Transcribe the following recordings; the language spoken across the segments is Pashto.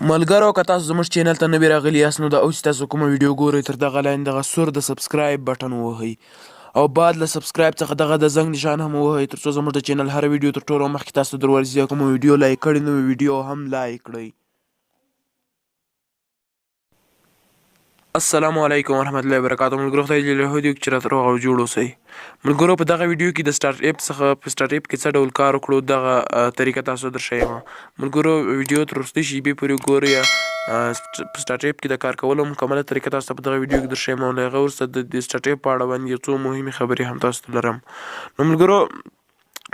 ملګرو که تاسو زموږ چینل ته نوي راغلي یاست نو د اوس تاسو کومه ویډیو ګورئ تر دغه لاندې دغه سور د سبسکرایب بټن ووهئ او بعد له سبسکرایب څخه دغه د زنګ نشان هم ووهئ تر څو زموږ د چینل هره ویډیو تر ټولو مخکې تاسو ته در ورسي. کومه ویډیو لایک کړې نو ویډیو هم لایک کړئ. السلام علیکم ورحمت الله وبرکاتہ. ملګرو خدای جل جلاله دې چې راته روغ او جوړ اوسئ. ملګرو په دغه ویډیو کې د سټارټ اپ څخه په سټارټ اپ کې څه ډول کار وکړو دغه طریقه تاسو درښیم. ملګرو ویډیو تر وروستۍ شېبې پورې ګورئ. په سټارټ اپ کې د کار کولو مکمله طریقه تاسو ته په دغه ویډیو کې درښیم او له هغه وروسته د سټارټ اپ په اړه باندې یو څو مهمې خبرې هم تاسو ته لرم. نو ملګرو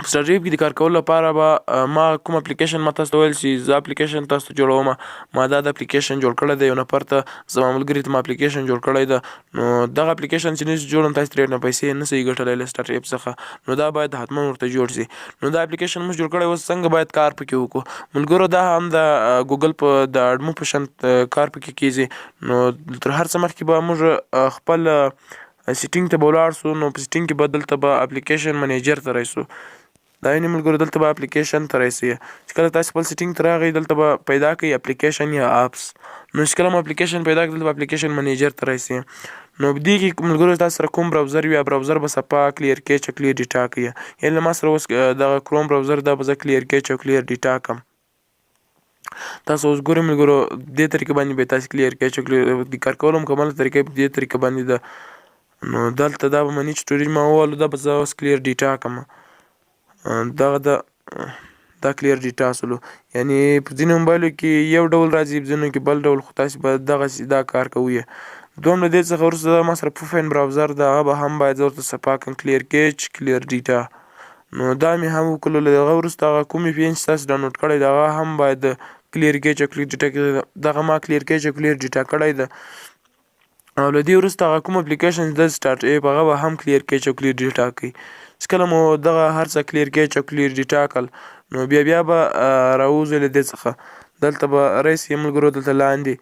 په سټارټ اپ کې د کار کولو لپاره به ما کوم اپلیکیشن ما تاسو ته ویل چې زه اپلیکیشن تاسو ته جوړوم. ما دا د اپلیکیشن جوړ کړی دی، یو نفر ته زما ملګري ته ما اپلیکیشن جوړ کړی ده. نو دغه اپلیکیشن چې نشي جوړوم تاسو ترې نه پیسې نه شئ ګټلی له سټارټ اپ څخه. نو دا باید حتما ورته جوړ شي. نو دا اپلیکیشن موږ جوړ کړی، اوس څنګه باید کار پکې وکړو. ملګرو دا هم د ګوګل په د اډمو په شان کار پکې کیږي. نو تر هر څه مخکې به موږ خپل سیټینګ ته به ولاړ سو. نو په سیټینګ کې به دلته به اپلیکیشن منیجر ته راشو. دا یعنې ملګرو دلته به اپلیکیشن ته راشئ. چې کله تاسو خپل سیټینګ ته راغئ دلته به پیدا کړئ اپلیکیشن یا اپس. نو چې کله مو اپلیکیشن پیدا کړئ دلته به اپلیکیشن منیجر ته راشئ. نو په دې کې ملګرو تاسو سره کوم براوزر وي، براوزر به صفا کلیر کیچ او کلیر ډیټا کوي. یعنې ما سره اوس دغه کروم براوزر دا به زه کلیر کیچ او کلیر ډیټا کړم. تاسو اوس ګورئ ملګرو دې طریقې باندې به تاسو کلیر کیچ او کلیر د کار کولو مکمله طریقه په دې طریقه باندې ده. نو دلته دا به منی سټوریج ما وویلو دا به زه اوس کلیر ډیټا کړم. دغه دا کلیر ډیټا سولو، یعنې په ځینو موبایلو کې یو ډول راځي، په ځینو کې بل ډول، خو تاسو به دغسې دا کار کوئ. دوهم له دې څخه وروسته ما سره پروفاین براوزر ده، هغه به هم باید زه ورته صفا کړم، کلیر کیچ کلیر ډیټا. نو دا مې هم وکړلو. له هغه وروسته هغه کوم وي پي ان چې تاسو ډاونلوډ کړی دی هغه هم باید کلیر کیچ او کلیر ډیټا کې دغه ما کلیر کیچ او کلیر ډیټا کړی ده. او له دې وروسته هغه کوم اپلیکیشن د سټارټ اپ هغه به هم کلیر کیچ او کلیر ډیټا کوي. چې کله مو دغه هر څه کلیر کیچ او کلیر ډیټا کړل نو بیا به راوځئ له دې څخه. دلته به راشئ ملګرو، دلته لاندې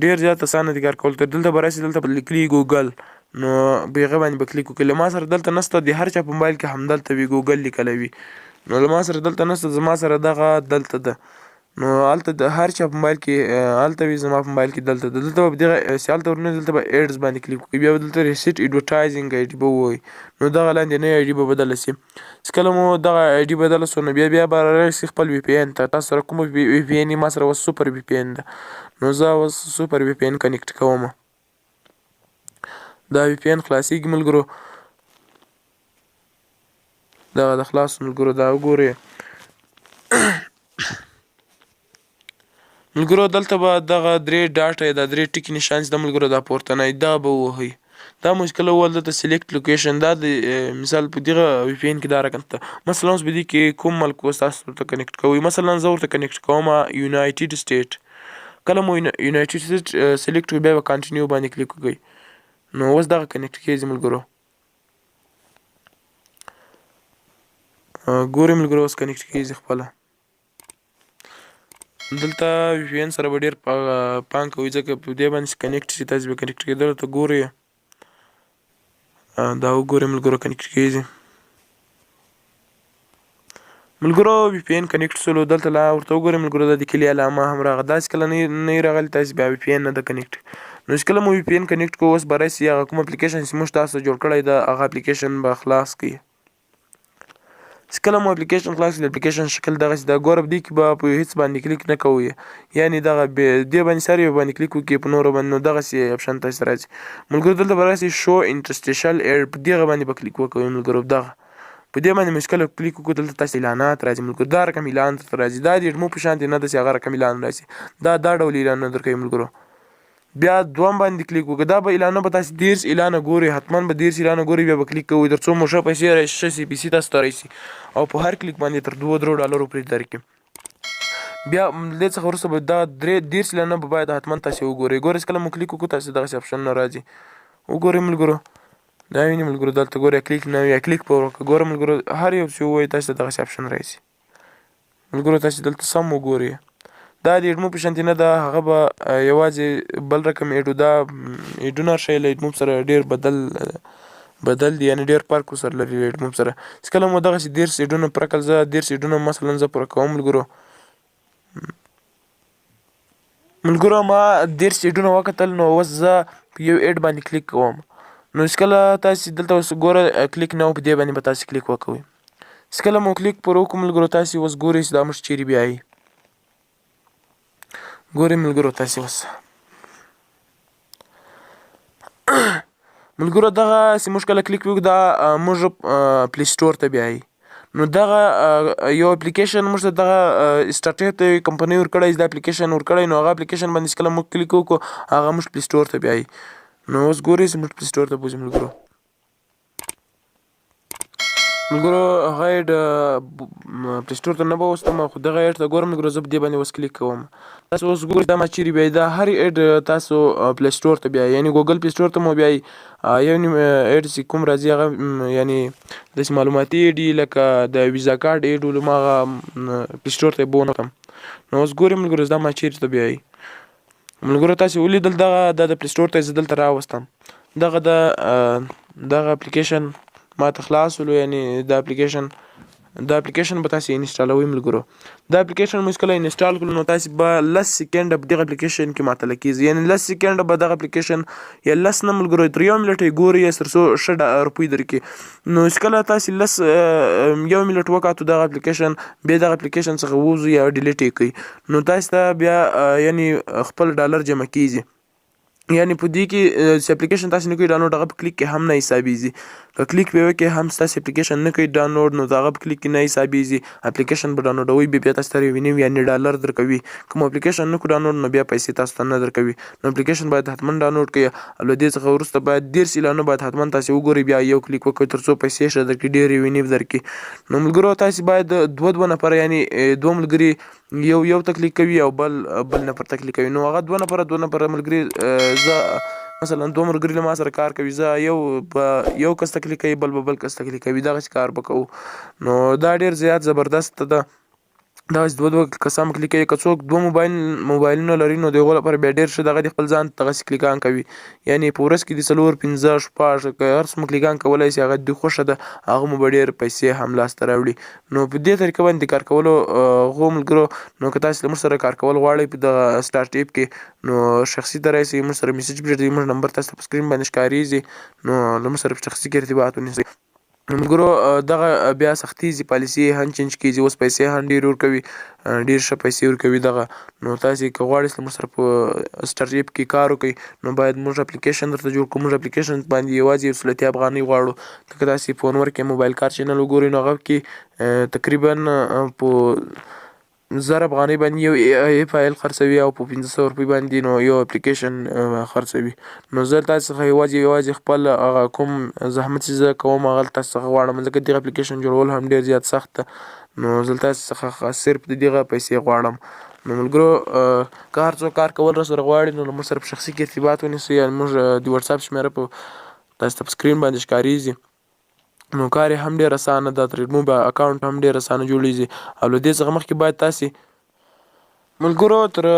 ډېر زیات اسانه دي کار کول. دلته به راشئ، دلته به لیکلي ګوګل. نو په هغه باندې به کلیک وکړئ. له ما سره دلته نشته، د هر چا په موبایل کې همدلته وي ګوګل لیکلی وي. نو له ما سره دلته نشته، زما سره دغه دلته ده. نو هلته د هر چا په موبایل کې هلته وي، زما په موبایل کې دلته ده. دلته به دغه هلته ورنه دلته به ایډز باندې کلیک وکړئ. بیا به دلته ریسیټ ایډورټایزینګ آی ډي به ووایي. نو دغه لاندې نوې آی ډي به بدله شي. چې کله مو دغه آی ډي بدله شو نو بیا به راشئ خپل وي پي ان ته. تاسو سره کومه وي پي ان ما سره اوس سوپر وي پي ان ده. نو زه اوس سوپر وي پي ان کنیکټ کوم. دا وي پي ان خلاصیږي ملګرو. دغه د خلاص ملګرو دا وګورئ. ملګرو دلته به دغه درې ډاټه دا درې ټکي نشان چې د ملګرو دا پورتنی دا به ووهئ. دا مشکل وویل دلته سلیکټ لوکیشن دا د مثال په دغه وي پي ان کې دا رقم ته مثلا اوس په دې کې کوم ملک اوس تاسو ورته کنیکټ کوئ. مثلا زه ورته کنیکټ کوم یونایټډ سټیټ. کله مو یونایټډ سټیټ سلیکټ کړئ بیا به کانټینیو باندې کلیک وکړئ. نو اوس دغه کنیکټ کېږي ملګرو. ګورئ ملګرو اوس کنیکټ کېږي خپله. دلته وي پي ان سره به ډېر پام کوئ ځکه په دې باندې چې کنیکټ شي تاسو به کنیکټ کېدلو ته ګورئ. دا وګورئ ملګرو کنیکټ کېږي. ملګرو وي پي ان کنیکټ شولو. دلته لا ورته وګورئ ملګرو دا د کلي علامه هم راغله. داسې کله نه وي راغلې تاسې بیا وي پي ان نه ده کنیکټ. نو چې کله مو وي پي ان کنیکټ کړو اوس به راشئ هغه کوم اپلیکیشن چې موږ تاسو جوړ کړی ده هغه اپلیکیشن به خلاص کړئ. چې کله مو اپلیکیشن خلاص کړئ د اپلیکیشن شکل دغسې ده. ګوره په دې کې به په هېڅ باندې کلیک نه کوئ، یعنې دغه دې باندې سر یو باندې کلیک وکړئ په نورو باندې نو دغسې اپشن تاسو ته راځي. ملګرو دلته به راشئ شو انټرسټیشل ایډ په دغه باندې به کلیک وکوئ ملګرو. په دې باندې مو چې کله کلیک وکړو دلته تاسو اعلانات راځي ملګرو. دا رقم اعلان درته راځي. دا د اډمو په شان دی نه ده چې هغه رقم اعلان راشي. دا ډول اعلانونه درکوي ملګرو. بیا دوم باندې کلیک وکړئ. دا به اعلانونه به تاسو 30 اعلانه ګورئ، حتما به 30 اعلانه ګورئ. بیا به کلیک کوئ تر څو مو ښه پیسې راشي، پیسې تاسو ته راشي او په هر کلیک باندې تر $2 پورې درکړي. بیا دې څخه وروسته به دا 30 اعلانونه به باید حتما تاسو وګورئ. ګورئ چې کله مو کلیک وکړو تاسو دغسې اپشنونه راځي. وګورئ ملګرو دا وینئ ملګرو دلته ګورئ کلیک نه وي کلیک په وکړه. ګوره ملګرو هر یو چې ووایي تاسو ته دغسې اپشن راځي. ملګرو تاسو دلته سم وګورئ. دا د اډمو په شانتي نه ده، هغه به یوازې بل رقم ایډو دا ایډونه ښایي له اډمو سره ډېر بدل دي، یعنې ډېر فرق ورسره لري له اډمو سره. چې کله مو دغسې 30 ایډونه پوره کړل، زه 30 ایډونه مثلا زه پوره کوم ملګرو. ملګرو ما 10 ایډونه وکتل نو اوس زه په یو ایډ باندې کلیک کوم نو هېڅکله تاسې دلته اوس ګوره کلیک نه په دې باندې به تاسې کلیک وکوئ هېڅکله مو کلیک پر وکړو ملګرو تاسې اوس ګورئ چې دا موږ چیرې بیایي ګورئ ملګرو تاسې اوس ملګرو دغسې موږ کله کلیک وکړو دا موږ پلی سټور ته بیایي نو دغه یو اپلیکیشن موږ ته دغه سټارټ ته کمپنۍ ورکړی دا اپلیکیشن ورکړی نو هغه اپلیکیشن باندې چې کله موږ کلیک وکړو هغه موږ پلی سټور ته بیایي نو اوس ګورئ چې موږ پلی سټور ته بوځو ملګرو هغه ایډ پلی سټور ته نه به وستم خو دغه ایډ ته ګورم ملګرو زه په دې باندې اوس کلیک کوم تاسو اوس ګورئ دا ما چیرې بیایي دا هر ایډ تاسو پلی سټور ته بیایي یعنې ګوګل پلی سټور ته مو بیایي یو نیم ایډ چې کوم راځي هغه یعنې داسې معلوماتي ایډ وي لکه د ویزا کارډ ایډ ول ما هغه پلی سټور ته یې بونتم نو اوس ګورئ ملګرو دا ما چیرې ته بیایي ملګرو تاسې ولیدل دغه دا د پلی سټور ته یې زه دلته راوستم دغه اپلیکیشن ما ته خلاص ولو یعنې دا اپلیکیشن به تاسې انسټالوئ ملګرو دا اپلیکیشن مو هېڅکله انسټال کړو نو تاسې به 10 سیکنډه په دغه اپلیکیشن کې معطله کېږي یعنې 10 سیکنډه به دغه اپلیکیشن یا 10 نه ملګرو تر 1 منټ یې ګورئ یا تر څو ښه روپۍ درکړي نو هېڅکله تاسې 1 منټ وکاتو دغه اپلیکیشن بیا دغه اپلیکیشن څخه ووځو یا ډیلیټ یې کړئ نو تاسې ته بیا یعنې خپل ډالر جمع کېږي یعنې په دې کې چې اپلیکیشن تاسې نه کوئ ډاونلوډ هغه په کلیک کې هم نه حسابېږي که کلیک پرې وکړئ هم ستاسې اپلیکیشن نه کوي ډاونلوډ نو د هغه په کلیک کې نه حسابېږي اپلیکیشن به ډاونلوډوئ بیا تاسې ته ریونیو یعنې ډالر درکوي کوم اپلیکیشن نه کړو ډاونلوډ نو بیا پیسې تاسو ته نه درکوي نو اپلیکیشن باید حتما ډاونلوډ کړئ او له دې څخه وروسته باید 10 اعلانونه باید حتما تاسې وګورئ بیا یو کلیک وکړئ تر څو پیسې ښه درکړي ډېر ریونیو درکړي نو ملګرو تاسې باید دوه نفره یعنې دوه ملګري یو ته کلیک کوي او بل نفر ته کلیک کوي نو هغه دوه نفره ملګري زه مثلا دوه ملګري له ما سره کار کوي زه یو کس ته کلیک کوي بل کس ته کلیک کوي دغسې کار به کوو نو دا ډېر زیات زبردست ده دغسې دوه کسان کلیک کوي که څوک دوه موبایلونه لري نو د هغو لپاره بیا ډېر ښه دغه د خپل ځان دغسې کلیکان کوي یعنې په ورځ کې د 4 5 شپږ که هر څومره کلیکان کولی شي هغه د خوښه ده هغه مو به ډېر پیسې هم لاسته راوړي نو په دې طریقه باندې کار کولو هغو ملګرو نو که تاسې له موږ سره کار کول غواړئ په دغه سټارټ ایپ کې نو شخصي ته راشئ موږ سره میسج پرېږدئ موږ نمبر تاسو ته په سکرین باندې ښکارېږي نو له موږ سره په شخصي کې ارتباط ونیسئ ملګرو دغه بیا سختیږي پالیسي هم چینج کېږي اوس پیسې هم ډېر ورکوي ډېر ښه پیسې ورکوي دغه نو تاسې که غواړئ چې موږ سره په سټارټ ایپ کې کار وکړئ نو باید موږ اپلیکیشن درته جوړ کړو موږ اپلیکیشن باندې یوازې 1 افغانۍ غواړو که تاسې فون ورکې موبایل کار چینل وګورئ نو هغه کې تقریبا په 1000 افغانۍ باندې یو ای فایل خرڅوي او په 1500 روپۍ باندې نو یو اپلیکیشن خرڅوي نو زه تاسو څخه یوازې خپل هغه کوم زحمت چې زه کوم هغه تاسو څخه غواړم ځکه دغه اپلیکیشن جوړول هم ډېر زیات سخت ده نو زه تاسو څخه صرف د دغه پیسې غواړم نو ملګرو که هر څوک کار کول راسره غواړي نو موږ سره په شخصي کې ارتباط ونیسئ یا موږ د وټساپ شمېره تاسو ته په سکرین باندې ښکارېږي نو کار یې هم ډېر اسانه ده ترېنو به اکاونټ هم ډېر اسانه جوړېږي او له دې څخه مخکې باید تاسې ملګرو تر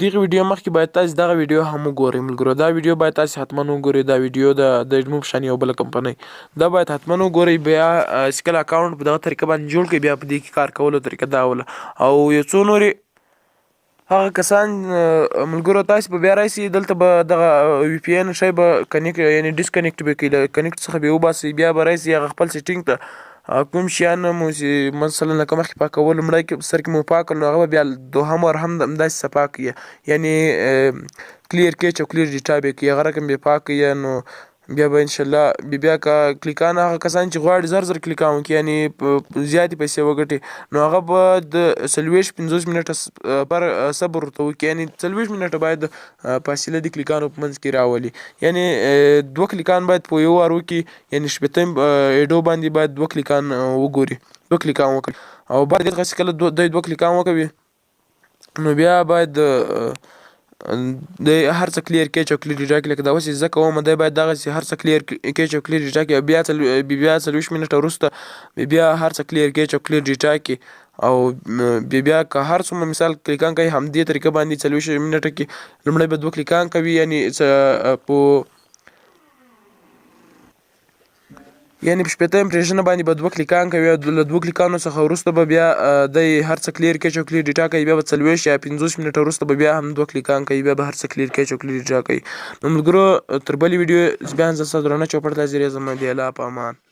دغه ویډیو مخکې باید تاسې دغه ویډیو هم وګورئ ملګرو دا ویډیو باید تاسې حتما وګورئ دا ویډیو د اډمو په شان یو بله کمپنۍ دا باید حتما وګورئ بیا چې کله اکاونټ په دغه طریقه باندې جوړ کړئ بیا په دې کې کار کولو طریقه دا وله او یو څو نورې هغه کسان ملګرو تاسې به بیا راشئ دلته به دغه وي پي این شی به کنیکټ یعنې ډسکنیکټ به کړئ له کنیکټ څخه به یې وباسئ بیا به راشئ هغه خپل سیټینګ ته کوم شیان مو چې مثلا لکه مخکې پاکول لومړی سر کې مو پاک کړل نو هغه به بیا دوهم وار هم همداسې صفا کړئ یعنې کلیر کیچ او کلیر ډیټا به کړئ هغه رقم به پاک کړئ نو بیا به انشاءالله بیا که کلیکان هغه کسان چې غواړي زر کلیکان وکړي یعنې زیاتې پیسې وګټي نو هغه به د 40-50 منټه پر صبر ورته وکړي یعنې 40 منټه باید فاصله د کلیکانو په منځ کې راولي یعنې 2 کلیکان باید په یو وار وکړي یعنې شپېته ایډو باندې باید 2 کلیکان وګوري 2 کلیکان وکړي او بعد دغسې کله دی 2 کلیکان وکوي نو بیا باید د هر څه کلیر کیچ او کلیر ډیټا کې لکه دا اوس زه کوم دی باید دغسې هر څه کلیر کیچ او کلیر ډیټا کې بیا 40 منټه وروسته بیا هر څه کلیر کیچ او کلیر ډیټا کې او بیا که هر څومره مثال کلیکان کوي همدې طریقه باندې 40 منټه کې لومړی به 2 کلیکان کوي یعنې په 15 امپریشن باندې به 2 کلیکان کوي او له 2 کلیکانو څخه وروسته به بیا دی هر څه کلیر کوي چې کلیر ډیټا کوي بیا به 40 یا 50 منټه وروسته به بیا هم 2 کلیکان کوي بیا به هر څه کلیر کوي چې کلیر ډیټا کوي. نو ملګرو تر بلې ویډیو بیا هم زه ستاسو درانه چوپړ ته حاضر یم. زما دی الله په امان.